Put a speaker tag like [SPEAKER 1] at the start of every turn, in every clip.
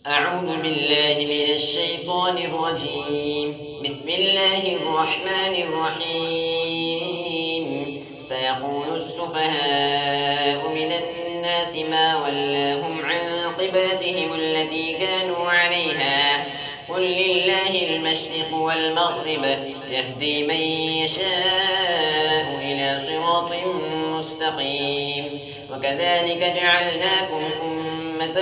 [SPEAKER 1] أعوذ بالله من الشيطان الرجيم. بسم الله الرحمن الرحيم. سيقول السفهاء من الناس ما ولاهم عن قبلتهم التي كانوا عليها قل لله المشرق والمغرب يهدي من يشاء إلى صراط مستقيم. وكذلك جعلناكم أمة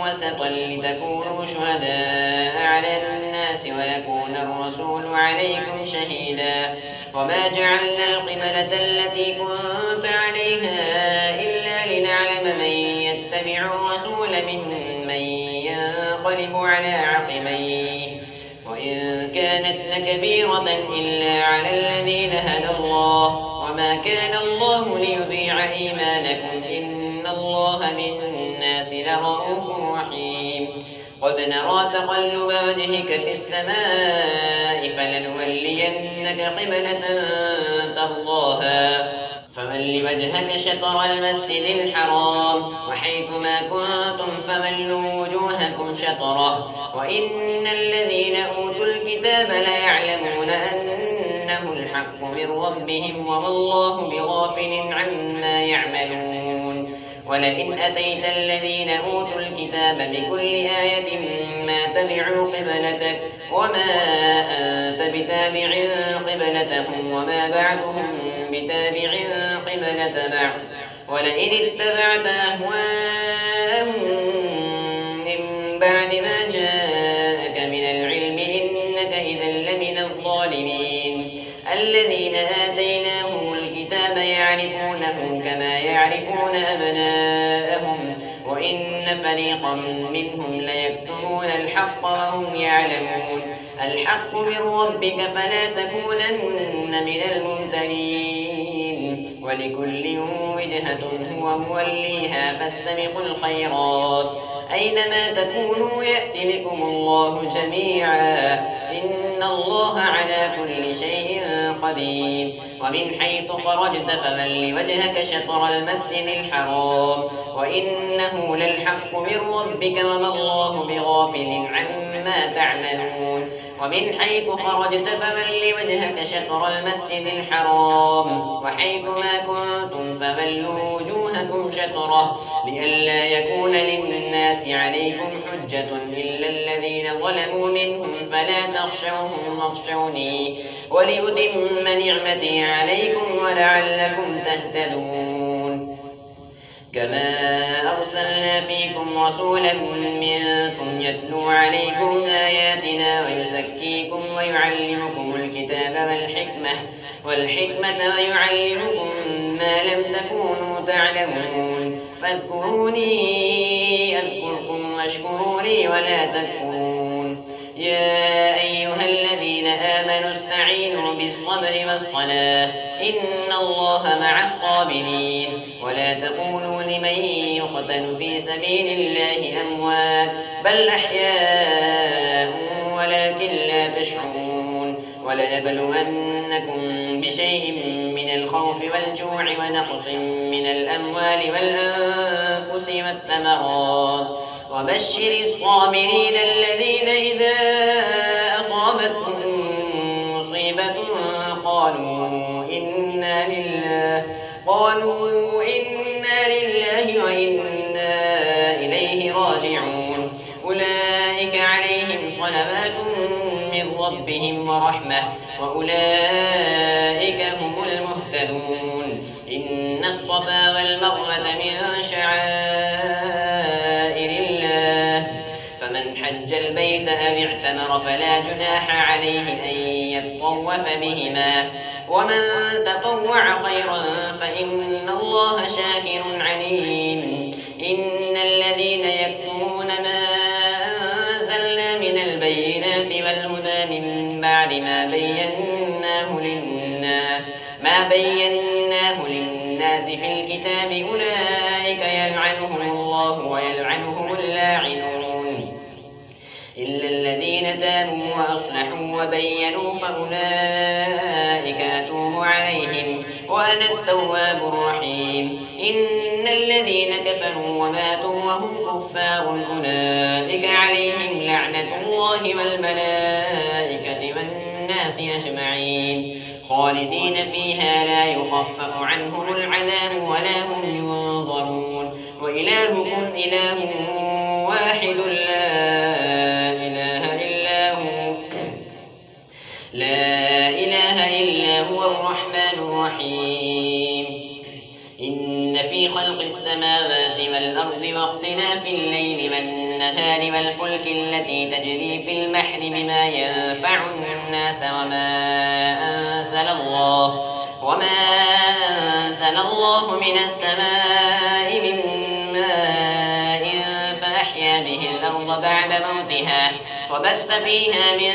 [SPEAKER 1] وسطا لتكونوا شهداء على الناس ويكون الرسول عليكم شهيدا. وما جعلنا القبلة التي كنت عليها إلا لنعلم من يتبع الرسول ممن ينقلب على عقبيه وإن كانت لكبيرة إلا على الذين هدى الله وما كان الله ليضيع إيمانكم إن الله بالناس لرءوف رحيم. قد نرى تقلب وجهك في السماء فلنولينك قبلة ترضاها فول وجهك شطر المسجد الحرام وحيثما كنتم فولوا وجوهكم شطره وإن الذين أوتوا الكتاب ليعلمون أنه الحق من ربهم وما الله بغافل عما يعملون. ولئن أتيت الذين أوتوا الكتاب بكل آية ما تبعوا قبلتك وما أنت بتابع قبلتهم وما بعدهم بتابع قبلة بعض. ولئن اتبعت أهواءهم من بعد ما جاءك من العلم إنك إذا لمن الظالمين. الذين آتيناهم الكتاب يعرفونه كما يعرفون أبناءهم وإن فريقا منهم ليكتمون الحق وهم يعلمون. الحق من ربك فلا تكونن من الممترين. ولكل وجهة هو موليها فاستبقوا الخيرات أينما تكونوا يأت بكم الله جميعا إن الله على كل شيء قدير. ومن حيث خرجت فول وجهك شطر المسجد الحرام وإنه للحق من ربك وما الله بغافل عما تعملون. ومن حيث خرجت فول وجهك شطر المسجد الحرام وحيثما كنتم فولوا وجوهكم شطره لئلا يكون للناس عليكم حجة إلا الذين ظلموا منهم فلا تخشوهم واخشوني ولأتم نعمتي عليكم ولعلكم تهتدون. كما أرسلنا فيكم رسولا منكم يتلو عليكم آياتنا ويزكيكم ويعلمكم الكتاب والحكمة ويعلمكم ما لم تكونوا تعلمون. فاذكروني أذكركم واشكروا لي ولا تكفرون. يا أيها الذين آمنوا استعينوا بالصبر والصلاة إن الله مع الصابرين. ولا تقولوا لمن يقتل في سبيل الله أموات بل أحياء ولكن لا تشعرون. ولنبلونكم بشيء من الخوف والجوع ونقص من الأموال والأنفس والثمرات وبشر الصابرين الذين إذا أصابتهم مصيبة قالوا إنا لله وإنا إليه راجعون. أولئك عليهم صلوات من ربهم ورحمة وأولئك هم المهتدون. إن الصفا والمروة من شعائر الله فمن حج البيت أو اعتمر فلا جناح عليه أن يطوف بهما ومن تطوع خيرا فإن الله شاكر عليم. إن الذين يكتمون ما أنزلنا من البينات والهدى من بعد ما بيناه للناس في الكتاب أولئك يلعنهم الله ويلعنهم اللاعنون إلا الذين الذين تابوا وأصلحوا وبينوا فأولئك أتوب عليهم وأنا التواب الرحيم. إن الذين كفروا وماتوا وهم كفار أولئك عليهم لعنة الله والملائكة والناس أجمعين خالدين فيها لا يخفف عنهم العذاب ولا هم ينظرون. وإلهكم إله واحد لا إله إلا هو الرحمن الرحيم. إن في خلق السماوات والأرض واختلاف الليل والنهار والفلك التي تجري في البحر بما ينفع الناس وما أنزل الله من السماء من ماء فأحيا به الأرض بعد موتها وبث فيها من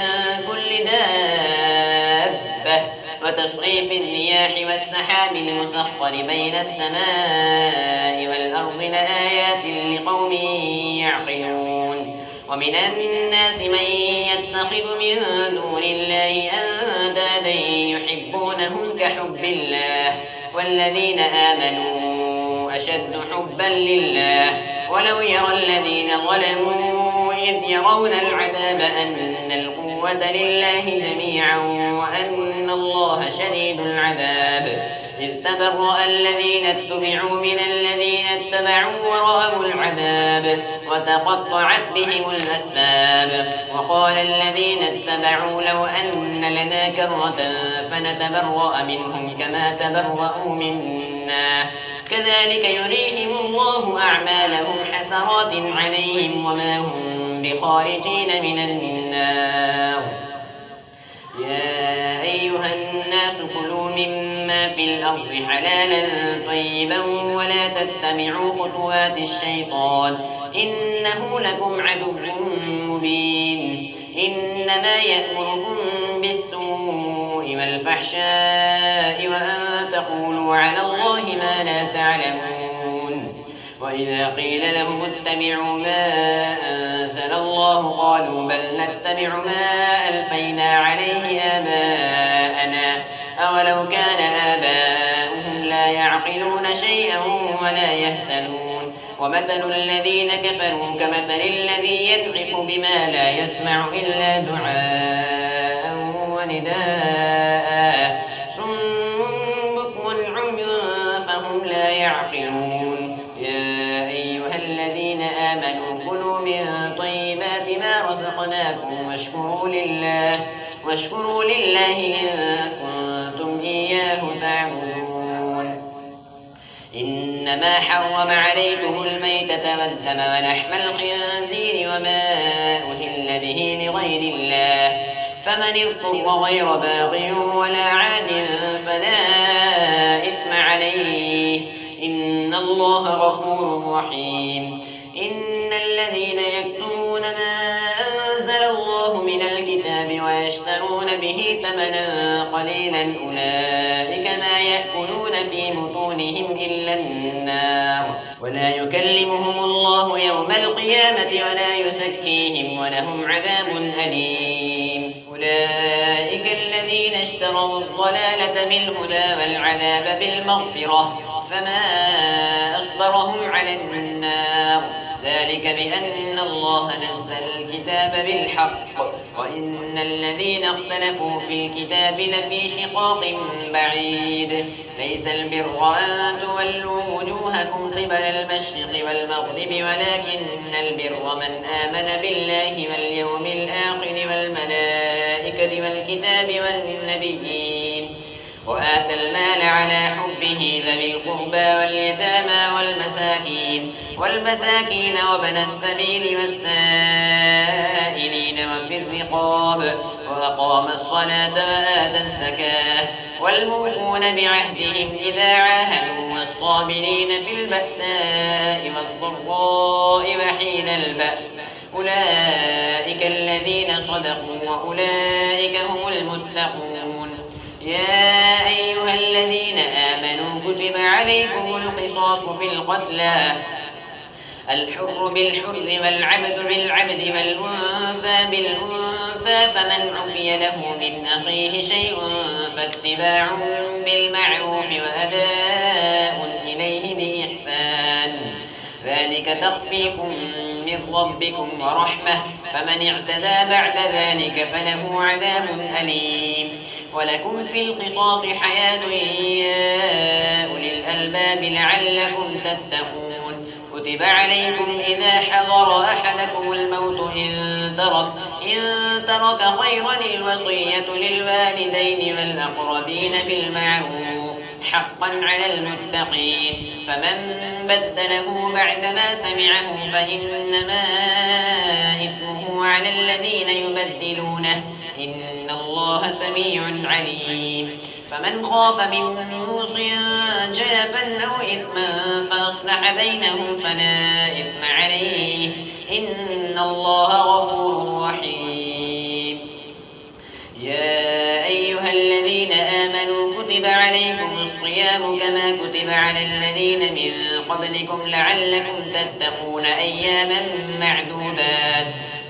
[SPEAKER 1] كل دابة وتصريف الرياح والسحاب المسخر بين السماء والأرض لآيات لقوم يعقلون. ومن الناس من يتخذ من دون الله أندادا يحبونهم كحب الله والذين آمنوا أشد حبا لله. ولو يرى الذين ظلموا إذ يرون العذاب أن القوة لله جميعا وأن الله شديد العذاب. إذ تبرأ الذين اتبعوا من الذين اتبعوا ورأوا العذاب وتقطعت بهم الأسباب. وقال الذين اتبعوا لو أن لنا كرة فنتبرأ منهم كما تبرأوا منا كذلك يريهم الله أعمالهم حسرات عليهم وما هم بخارجين من النار. يا أيها الناس كلوا مما في الأرض حلالا طيبا ولا تتبعوا خطوات الشيطان إنه لكم عدو مبين. إنما يأمركم بالسوء والفحشاء وأن تقولوا على الله ما لا تعلمون. وإذا قيل لهم اتبعوا ما أنزل الله قالوا بل نتبع ما ألفينا عليه آباءنا أولو كان آباؤهم لا يعقلون شيئا ولا يهتدون. ومثل الذين كفروا كمثل الذي ينعق بما لا يسمع إلا دعاء ونداء صم بكم عمي فهم لا يعقلون. يا أيها الذين آمنوا كلوا من طيبات ما رزقناكم واشكروا لله إن كنتم إياه تعبدون. إنما حرم عليكم الميتة والدم ولحم الخنزير وما أهل به لغير الله فمن اضطر غير باغ ولا عاد فلا إثم عليه إن الله غفور رحيم. إن الذين يكتمون ما أنزل الله من الكتاب ويشترون به ثمنا قليلا أولئك ما يأكلون في بطونهم إلا النار ولا يكلمهم الله يوم القيامة ولا يزكيهم ولهم عذاب أليم. أولئك الذين اشتروا الضلالة بالهدى والعذاب بالمغفرة فما أصبرهم على النار ذلك بأن الله نزل الكتاب بالحق وإن الذين اختلفوا في الكتاب لفي شقاق بعيد. ليس البر أن تولوا وجوهكم قبل المشرق والمغرب ولكن البر من آمن بالله واليوم الآخر والملائكة والكتاب والنبيين وآتى المال على حبه ذوي القربى واليتامى والمساكين وابن السبيل والسائلين وفي الرقاب وأقام الصلاة وآتى الزكاة والموفون بعهدهم إذا عاهدوا والصابرين في البأساء والضراء وحين البأس أولئك الذين صدقوا وأولئك هم المتقون. يا أيها الذين آمنوا كتب عليكم القصاص في القتلى الحر بالحر والعبد بالعبد والأنثى بالأنثى أنثى فمن عفي له من أخيه شيء فاتباع بالمعروف وأداء إليه بإحسان ذلك تخفيف من ربكم ورحمة فمن اعتدى بعد ذلك فله عذاب أليم ولكم في القصاص حياة يا أولي الألباب لعلكم تتقون كتب عليكم إذا حضر أحدكم الموت إن ترك خيرا الوصية للوالدين والأقربين بالمعروف حقا على المتقين فمن بدله بعدما سمعه فإنما إثمه على الذين يبدلونه إن الله سميع عليم فمن خاف من موص جنفا أو إثما فأصلح بينهم فلا إثم عليه إن الله غفور رحيم يا أيها الذين آمنوا كتب عليكم الصيام كما كتب على الذين من قبلكم لعلكم تتقون أياما معدودات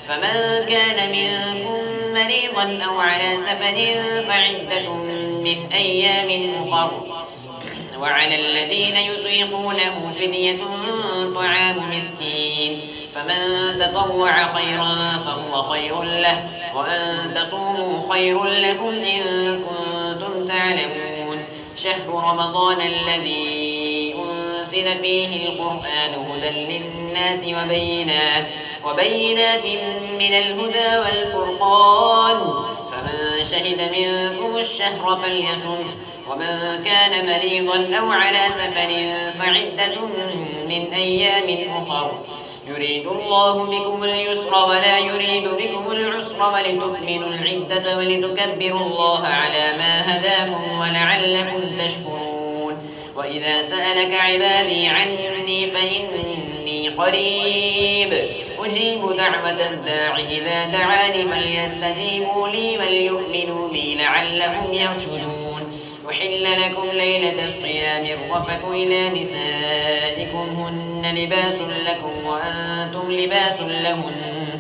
[SPEAKER 1] فمن كان منكم مريضا أو على سفر فعدة من أيام أخر وعلى الذين يطيقونه فدية طعام مسكين فمن تطوع خيرا فهو خير له وأن تصوموا خير لكم إن كنتم تعلمون شهر رمضان الذي أنزل فيه القرآن هدى للناس وبينات من الهدى والفرقان فمن شهد منكم الشهر فليصمه ومن كان مريضا أو على سفر فعدة من أيام أخر يريد الله بكم اليسر ولا يريد بكم العسر ولتكملوا العدة ولتكبروا الله على ما هداكم ولعلكم تشكرون وإذا سألك عبادي عني فإني قريب أجيب دعوة الداع إذا دعاني فليستجيبوا لي وليؤمنوا بي لعلهم يرشدون أحل لكم ليلة الصيام الرفث إلى نسائكم هن لباس لكم وأنتم لباس لهن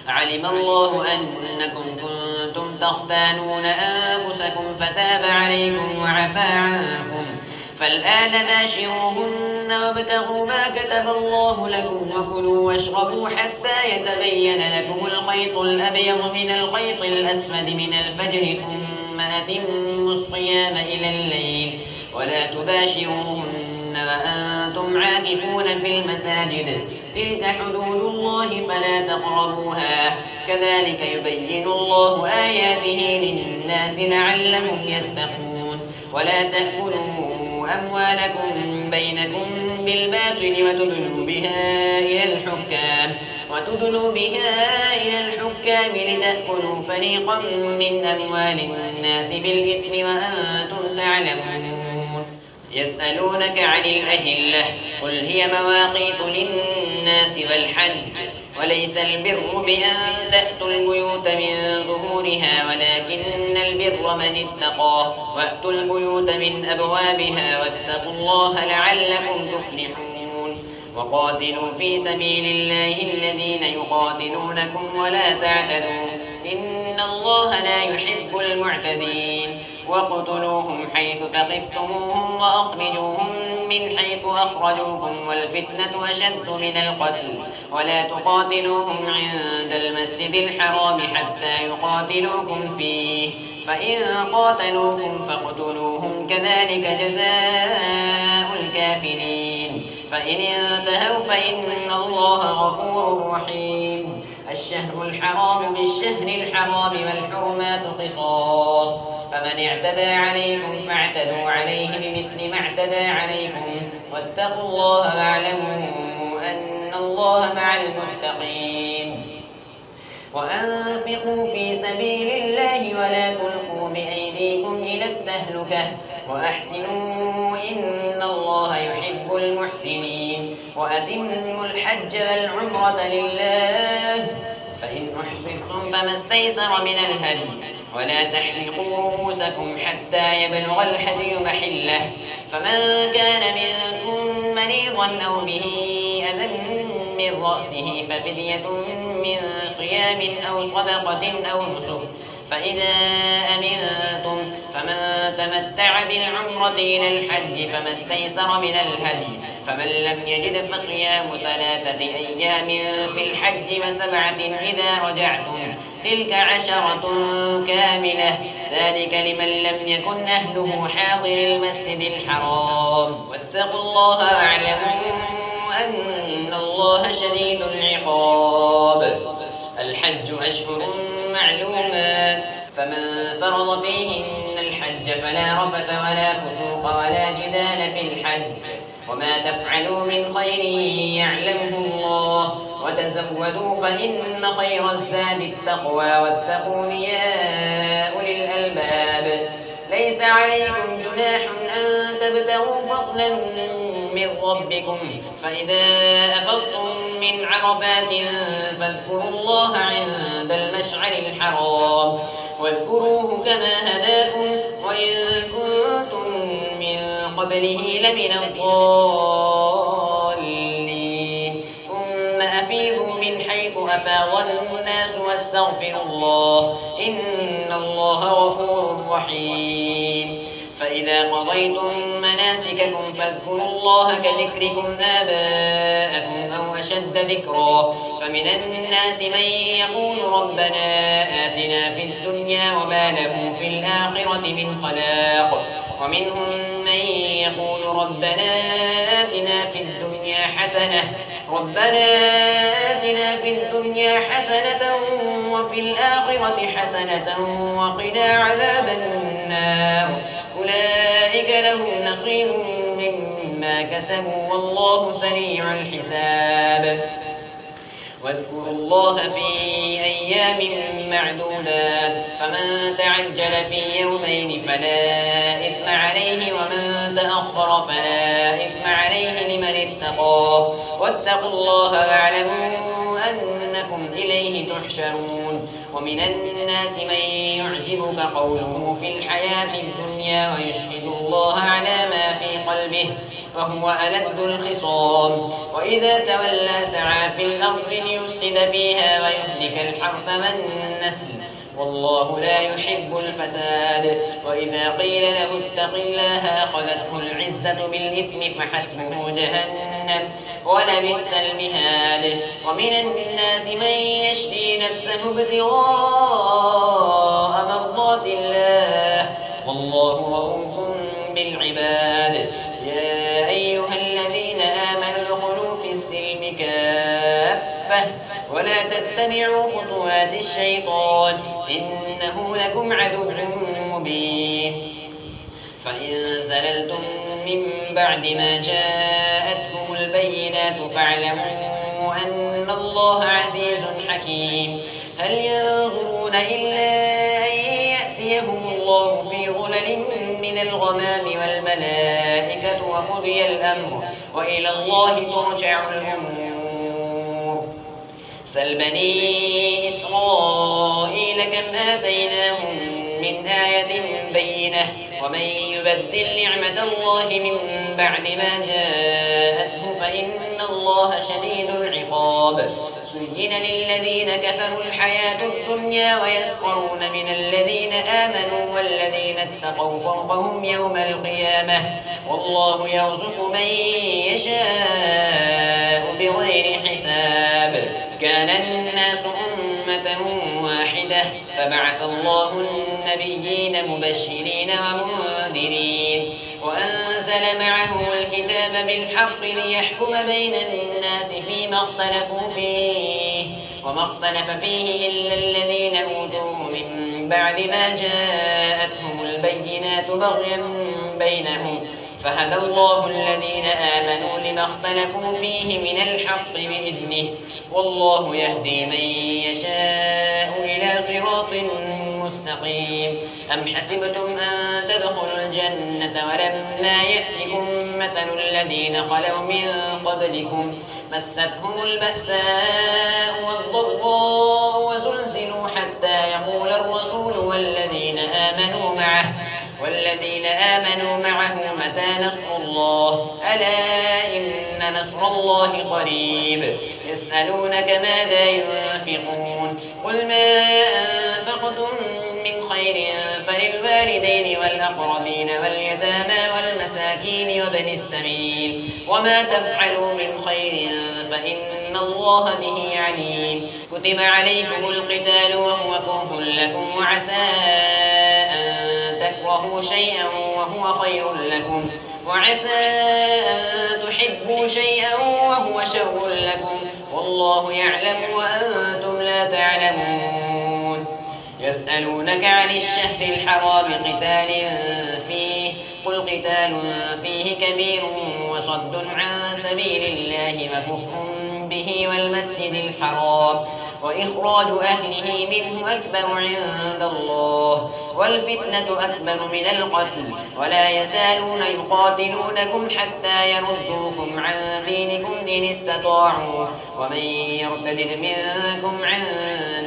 [SPEAKER 1] علم الله أنكم كنتم تختانون أنفسكم فتاب عليكم وعفى عنكم فالآن باشروهن وابتغوا ما كتب الله لكم وكلوا واشربوا حتى يتبين لكم الخيط الأبيض من الخيط الأسود من الفجر ثم أتموا الصيام إلى الليل ولا تباشروهن وأنتم عاكفون في المساجد تلك حدود الله فلا تقربوها كذلك يبين الله آياته للناس لعلهم يتقون ولا تأكلوا أموالكم بينكم بالباطل وتدلوا بها إلى الحكام لتأكلوا فريقا من أموال الناس بالإثم وأنتم تعلمون يسألونك عن الأهلة قل هي مواقيت للناس والحج وليس البر بأن تأتوا البيوت من ظهورها ولكن البر من اتقى وأتوا البيوت من أبوابها واتقوا الله لعلكم تفلحون وقاتلوا في سبيل الله الذين يقاتلونكم ولا تعتدوا إن الله لا يحب المعتدين واقتلوهم حيث ثقفتموهم وأخرجوهم من حيث أخرجوكم والفتنة أشد من القتل ولا تقاتلوهم عند المسجد الحرام حتى يقاتلوكم فيه فإن قاتلوكم فاقتلوهم كذلك جزاء الكافرين فإن انتهوا فإن الله غفور رحيم الشهر الحرام بالشهر الحرام والحرمات قصاص فمن اعتدى عليكم فاعتدوا عليه بمثل ما اعتدى عليكم واتقوا الله واعلموا أن الله مع المتقين وأنفقوا في سبيل الله ولا تلقوا بأيديكم إلى التهلكة وأحسنوا إن الله يحب المحسنين وأتموا الحج والعمرة لله فإن أحصرتم فما استيسر من الهدي ولا تحلقوا رؤوسكم حتى يبلغ الهدي محله فمن كان منكم مريضا أو به أذى من من رأسه ففدية من صيام أو صدقة أو نسك. فإذا أمنتم فمن تمتع بالعمرة إلى الحج فما استيسر من الهدي، فمن لم يجد فصيام 3 أيام في الحج و7 إذا رجعتم، تلك 10 كاملة، ذلك لمن لم يكن أهله حاضر المسجد الحرام. واتقوا الله واعلموا أن الله شديد العقاب. الحج أشهر معلومات، فمن فرض فيهن الحج فلا رفث ولا فسوق ولا جدال في الحج، وما تفعلوا من خير يعلمه الله، وتزودوا فإن خير الزاد التقوى واتقون يا أولي الألباب. ليس عليكم جناح أن تبتغوا فضلا من ربكم، فإذا أفضتم من عرفات فاذكروا الله عند المشعر الحرام، واذكروه كما هداكم وإن كنتم من قبله لمن الضالين. ثم أفيضوا من حيث أفاض الناس واستغفروا الله إن الله غفور رحيم. فإذا قضيتم مناسككم فاذكروا الله كذكركم آباءكم أو أشد ذكرا. فمن الناس من يقول ربنا آتنا في الدنيا وما له في الآخرة من خلاق، ومنهم من يقول ربنا آتنا في الدنيا حسنة وفي الآخرة حسنة وقنا عذاب النار. أولئك لهم نصيب مما كسبوا والله سريع الحساب. واذكروا الله في أيام معدودات، فمن تعجل في يومين فلا إثم عليه ومن تأخر فلا إثم عليه لمن اتقاه. واتقوا الله واعلموا أنكم إليه تحشرون. ومن الناس من يعجبك قوله في الحياة الدنيا ويشهد الله على ما في قلبه وهو ألد الخصام، وإذا تولى سعى في الأرض ليفسد فيها ويهلك الحرث والنسل والله لا يحب الفساد. وإذا قيل له اتق الله أخذته العزة بالإثم فحسبه جهنم ولبئس المهاد. ومن الناس من يشري نفسه ابتغاء مرضات الله والله رؤوف بالعباد. يا أيها الذين آمنوا ادخلوا في السلم كافة ولا تتبعوا خطوات الشيطان إنه لكم عدو مبين. فإن زللتم من بعد ما جاءتكم البينات فاعلموا أن الله عزيز حكيم. هل ينظرون إلا أن يأتيهم الله في ظلل من الغمام والملائكة وقضي الأمر وإلى الله ترجع الأمور. سل بني إسرائيل كم آتيناهم من آية بينة ومن يبدل نعمة الله من بعد ما جاءته فإن الله شديد العقاب. زين للذين كفروا الحياة الدنيا ويسخرون من الذين آمنوا والذين اتقوا فوقهم يوم القيامة والله يرزق من يشاء بغير حساب. كان الناس أمة واحدة فبعث الله النبيين مبشرين ومنذرين وأنزل معهم الكتاب بالحق ليحكم بين الناس فيما اختلفوا فيه وما اختلف فيه إلا الذين أوتوه من بعد ما جاءتهم البينات بغيا بينهم فهدى الله الذين آمنوا لما اختلفوا فيه من الحق بإذنه والله يهدي من يشاء إلى صراط مستقيم. أم حسبتم أن تدخلوا الجنة ولما يأتكم مثل الذين خلوا من قبلكم مستهم البأساء والضراء وزلزلوا حتى يقول الرسول والذين آمنوا معه والذين آمنوا معه متى نصر الله ألا إن نصر الله قريب يسألونك ماذا ينفقون قل ما أنفقتم من خير فللوالدين والأقربين واليتامى والمساكين وابن السبيل وما تفعلوا من خير فإن الله به عليم كتب عليكم القتال وهو كره لكم وعسى أن تكرهوا شيئا وهو خير لكم وعسى أن تحبوا شيئا وهو شر لكم والله يعلم وأنتم لا تعلمون يسألونك عن الشهر الحرام قتال فيه قل قتال فيه كبير وصد عن سبيل الله وكفر به والمسجد الحرام وإخراج أهله منه أكبر عند الله والفتنة أكبر من القتل ولا يزالون يقاتلونكم حتى يردوكم عن دينكم إن استطاعوا ومن يرتد منكم عن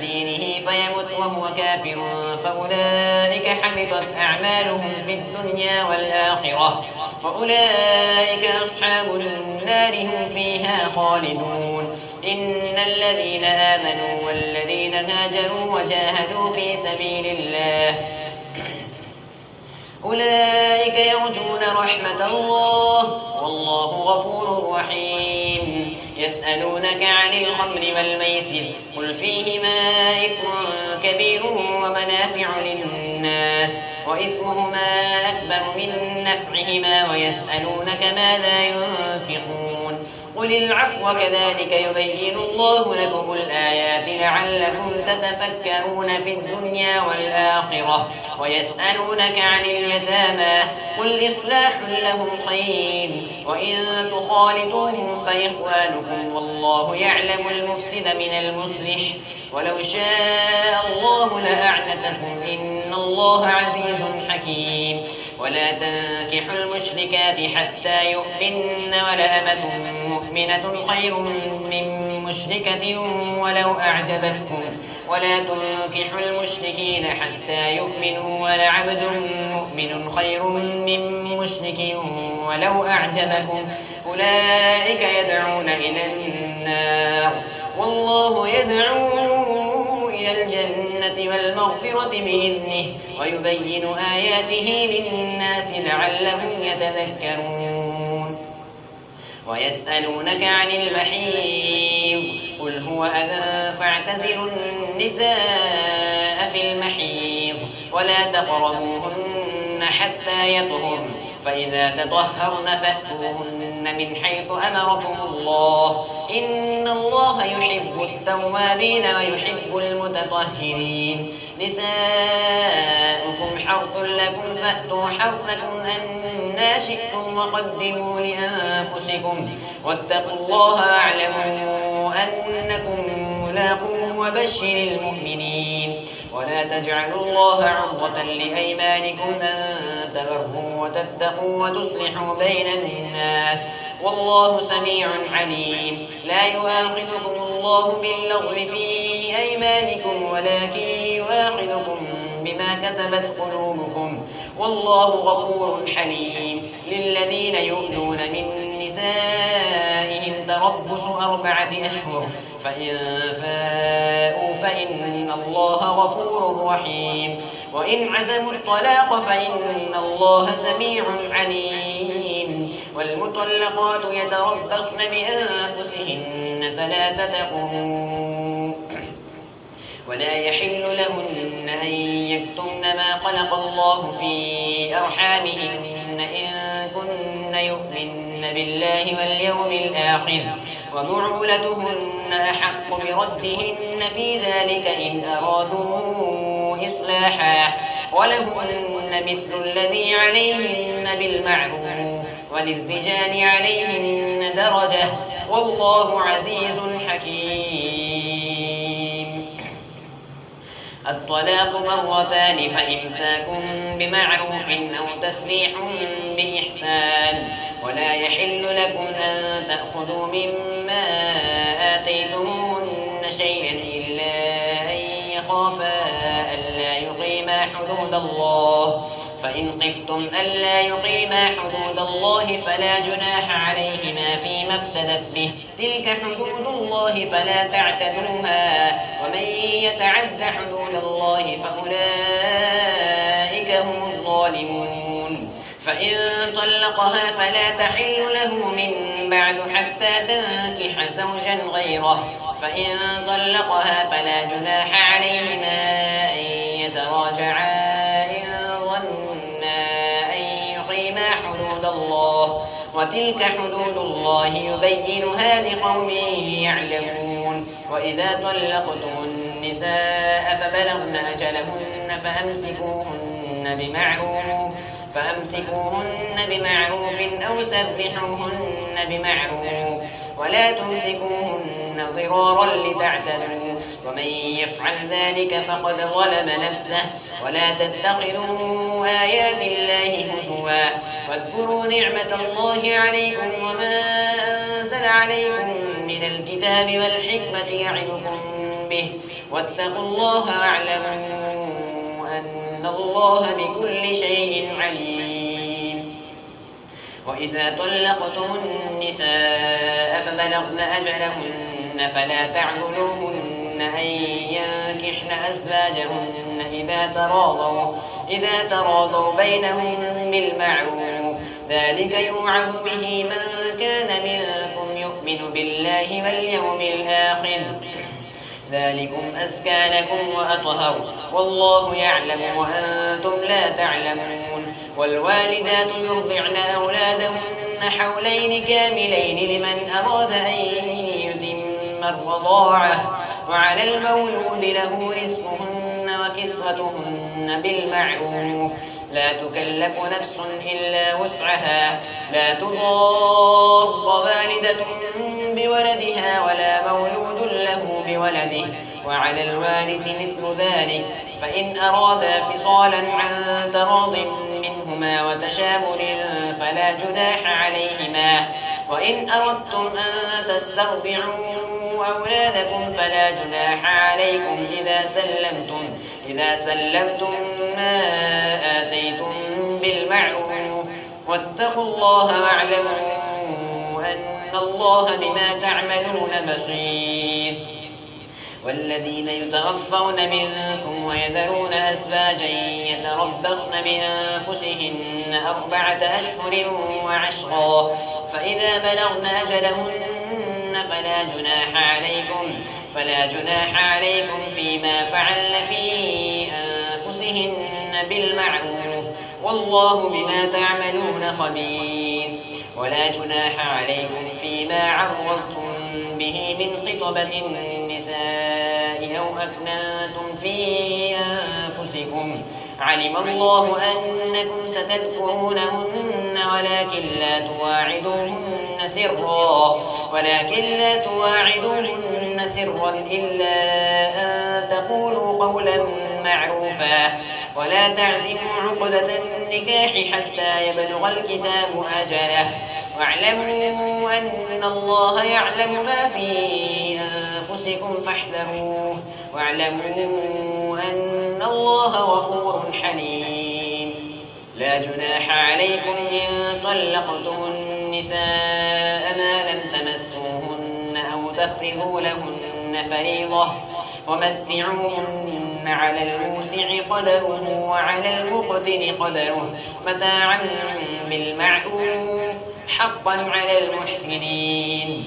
[SPEAKER 1] دينه فيمت وهو كافر فأولئك حبطت أعمالهم في الدنيا والآخرة فأولئك أصحاب النار هم فيها خالدون إن الذين آمنوا والذين هاجروا وجاهدوا في سبيل الله أولئك يرجون رحمة الله والله غفور رحيم يسألونك عن الخمر والميسر قل فيهما إثم كبير ومنافع للناس وإثمهما أكبر من نفعهما ويسألونك ماذا ينفقون قل العفو كذلك يبين الله لكم الآيات لعلكم تتفكرون في الدنيا والآخرة ويسألونك عن اليتامى قل إصلاح لهم خير وإن تخالطوهم فإخوانكم والله يعلم المفسد من المصلح ولو شاء الله لأعنتكم إن الله عزيز حكيم ولا تنكحوا المشركات حتى يؤمن ولأمة مؤمنة خير من مشركة ولو أعجبتكم ولا تنكحوا المشركين حتى يؤمنوا ولعبد مؤمن خير من مشرك ولو أعجبكم أولئك يدعون إلى النار والله يدعو إلى الجنة والمغفرة بإذنه ويبين آياته للناس لعلهم يتذكرون ويسألونك عن المحيض قل هو أذى فاعتزلوا النساء في المحيض ولا تقربوهن حتى يطهرن فإذا تطهرن فأتوهن من حيث أمركم الله إن الله يحب التوابين ويحب المتطهرين نساؤكم حرث لكم فأتوا حرثكم أنى شئتم وقدموا لأنفسكم واتقوا الله واعلموا أنكم ملاقوه وبشر المؤمنين ولا تجعلوا الله عرضة لأيمانكم أن تبروا وتتقوا وتصلحوا بين الناس والله سميع عليم لا يؤاخذكم الله باللغو في أيمانكم ولكن يؤاخذكم بما كسبت قلوبكم والله غفور حليم للذين يؤلون من نسائهم تربص 4 أشهر فإن فاءوا فإن الله غفور رحيم وإن عزموا الطلاق فإن الله سميع عليم والمطلقات يتربصن بأنفسهن 3 قروء ولا يحل لهن أن يكتمن ما خلق الله في أرحامهن إن كن يؤمن بالله واليوم الآخر وبعولتهن أحق بردهن في ذلك إن أرادوا إصلاحا ولهن مثل الذي عليهن بالمعروف وللرجال عليهن درجة والله عزيز حكيم الطلاق 2 فإمساك بمعروف أو تسريح بإحسان ولا يحل لكم أن تأخذوا مما آتيتموهن شيئا إلا أن يخافا ألا يقيما حدود الله فإن فإن خفتم ألا يقيما حدود الله فلا جناح عليهما فيما افتدت به تلك حدود الله فلا تعتدوها ومن يتعد حدود الله فأولئك هم الظالمون فإن طلقها فلا تحل له من بعد حتى تنكح زوجا غيره فإن طلقها فلا جناح عليهما أن يتراجعا إن ظنا أن يقيما حدود الله وتلك حدود الله يبينها لقوم يعلمون وإذا طلقتم النساء فبلغن أجلهن فأمسكوهن بمعروف أو سرحوهن بمعروف ولا تمسكوهن ضرارا لتعتدوا ومن يفعل ذلك فقد ظلم نفسه ولا تتخذوا آيات الله هزوا واذكروا نعمة الله عليكم وما أنزل عليكم من الكتاب والحكمة يعظكم به واتقوا الله واعلموا أن الله بكل شيء عليم وإذا طلقتم النساء فبلغن أجلهن فلا تعضلوهن أن ينكحن أزواجهن إذا تراضوا بينهم بالمعروف ذلك يوعظ به من كان منكم يؤمن بالله واليوم الآخر ذلكم أزكى لكم وأطهر والله يعلم وأنتم لا تعلمون والوالدات يرضعن أولادهن حولين كاملين لمن أراد أن يتم الرضاعة وعلى المولود له رزقهن وكسوتهن بالمعروف لا تكلف نفس إلا وسعها لا تضار والدة بولدها ولا مولود له بولده وعلى الوارث مثل ذلك فإن أرادا فصالا عن تراض منهما وتشاور فلا جناح عليهما وإن أردتم أن تسترضعوا أولادكم فلا جناح عليكم إذا سلمتم ما آتيتم بالمعروف واتقوا الله واعلموا أن الله بما تعملون بصير والذين يتوفون منكم ويذرون أزواجا يتربصن بأنفسهن 4 أشهر وعشرا فإذا بلغن أجلهن فلا جناح عليكم فيما فعلن في أنفسهن بالمعروف والله بما تعملون خبير ولا جناح عليكم فيما عرضتم به من خطبة النساء أو أكننتم في أنفسكم علم الله أنكم ستذكرونهن ولكن لا تواعدوهن سرا إلا أن تقولوا قولا معروفا ولا تعزموا عقدة النكاح حتى يبلغ الكتاب أجله واعلموا أن الله يعلم ما في أنفسكم فاحذروه واعلموا أن الله غفور حليم لا جناح عليكم إن طلقتم النساء ما لم تمسوهن أو تفرضوا لهن فريضة ومتعوهن على الموسع قدره وعلى المقتر قدره متاعا بالمعروف حقا على المحسنين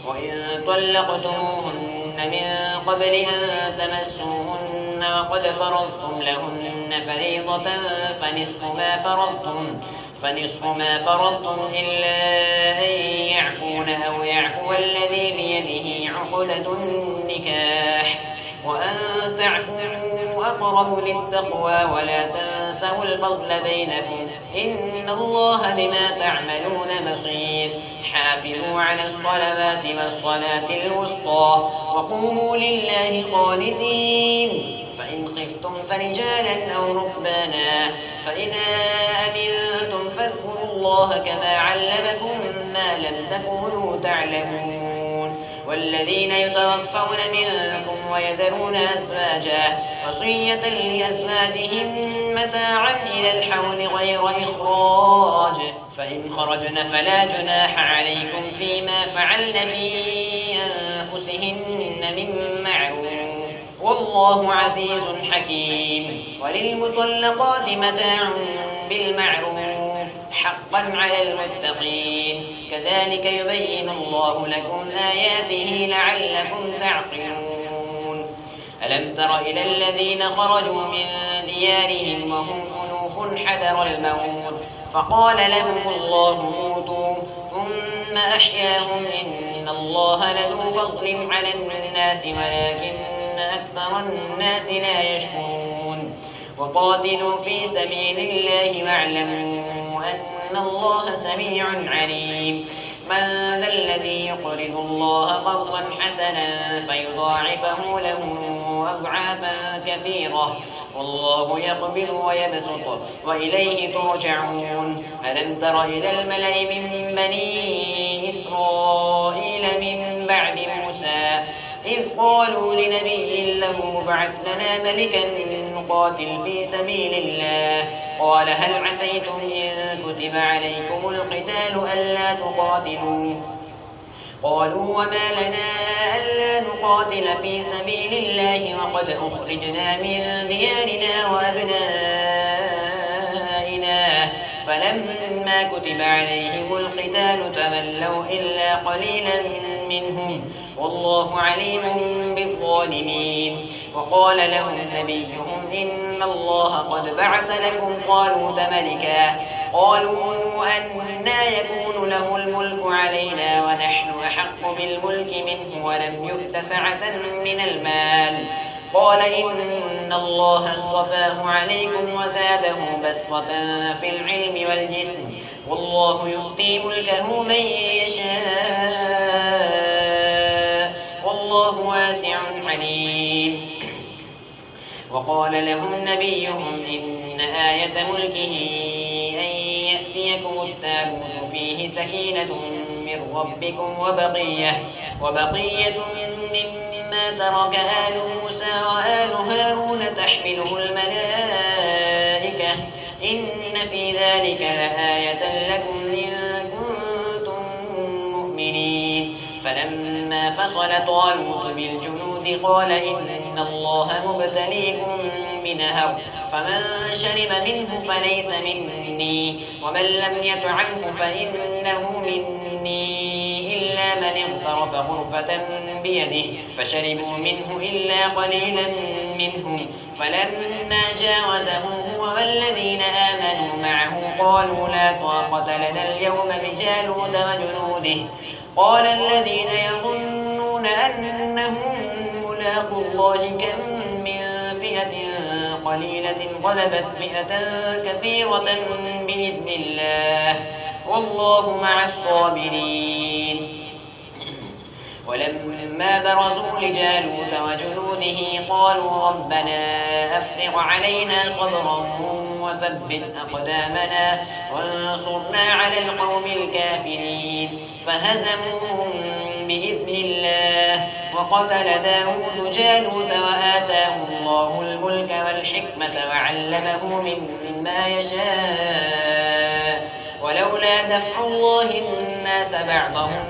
[SPEAKER 1] وإن طلقتموهن من قبل أن تمسوهن وقد فرضتم لهن فريضة فنصف ما فرضتم إلا أن يعفون أو يعفو الذي بيده عقدة النكاح وأن تعفوا أقرب للتقوى ولا تنسوا الفضل بينكم إن الله بما تعملون بصير حافظوا على الصلوات والصلاة الوسطى وقوموا لله قانتين فإن خفتم فرجالا أو ركبانا فإذا أمنتم فاذكروا الله كما علمكم ما لم تكونوا تعلمون والذين يتوفون منكم ويذرون أزواجا وصية لأزواجهم متاعا إلى الحول غير إخراج فإن خرجن فلا جناح عليكم فيما فعلن في أنفسهن من معروف والله عزيز حكيم وللمطلقات متاع بالمعروف حقا على المتقين كذلك يبين الله لكم آياته لعلكم تعقلون ألم تر إلى الذين خرجوا من ديارهم وهم ألوف حذر الموت فقال لهم الله موتوا ثم أحياهم إن الله لذو فضل على الناس ولكن أكثر الناس لا يشكرون وقاتلوا في سبيل الله واعلموا أن الله سميع عليم من ذا الذي يقرض الله قرضا حسنا فيضاعفه له أضعافا كثيرة والله يقبل ويبسط وإليه ترجعون ألم تر إلى الملأ من بني إسرائيل من بعد موسى إذ قالوا لنبي له مبعث لنا ملكا نقاتل في سبيل الله قال هل عسيتم إن كتب عليكم القتال ألا تقاتلوا قالوا وما لنا ألا نقاتل في سبيل الله وقد أخرجنا من ديارنا وأبنائنا فلما كتب عليهم القتال تولوا إلا قليلا منهم والله عليم بالظالمين وقال لهم نبيهم إن الله قد بعث لكم طالوت ملكا قالوا أنى يكون له الملك علينا ونحن أحق بالملك منه ولم يؤت سعة من المال قال إن الله اصطفاه عليكم وزاده بسطة في العلم والجسم والله يؤتي ملكه من يشاء والله واسع عليم وقال لهم نبيهم إن آية ملكه أن يأتيكم التابوت فيه سكينة من ربكم وبقية مما ترك آل موسى وآل هارون تحمله الملائكة إن في ذلك لآية لكم إن كنتم مؤمنين فلما فصل طالوت بالجنود قال إن الله مبتليكم بنهر فمن شرب منه فليس مني ومن لم يطعمه فإنه مني إلا من اغترف غرفة بيده فشربوا منه إلا قليلا منهم فلما جاوزه هو والذين آمنوا معه قالوا لا طاقة لنا اليوم بجالوت وجنوده قال الذين يظنون أنهم ملاقوا الله كم من فئة قليلة غلبت فئة كثيرة بإذن الله والله مع الصابرين ولما برزوا لجالوت وجنوده قالوا ربنا أفرغ علينا صبرا وثبت أقدامنا وانصرنا على القوم الكافرين فهزموهم بإذن الله وقتل داود جالوت وآتاه الله الملك والحكمة وعلمه مما يشاء ولولا دفع الله الناس بعضهم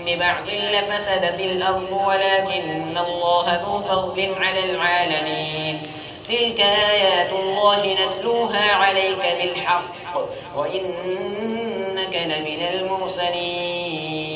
[SPEAKER 1] ببعض لفسدت الأرض ولكن الله ذو فضل على العالمين تلك آيات الله نتلوها عليك بالحق وإنك لمن المرسلين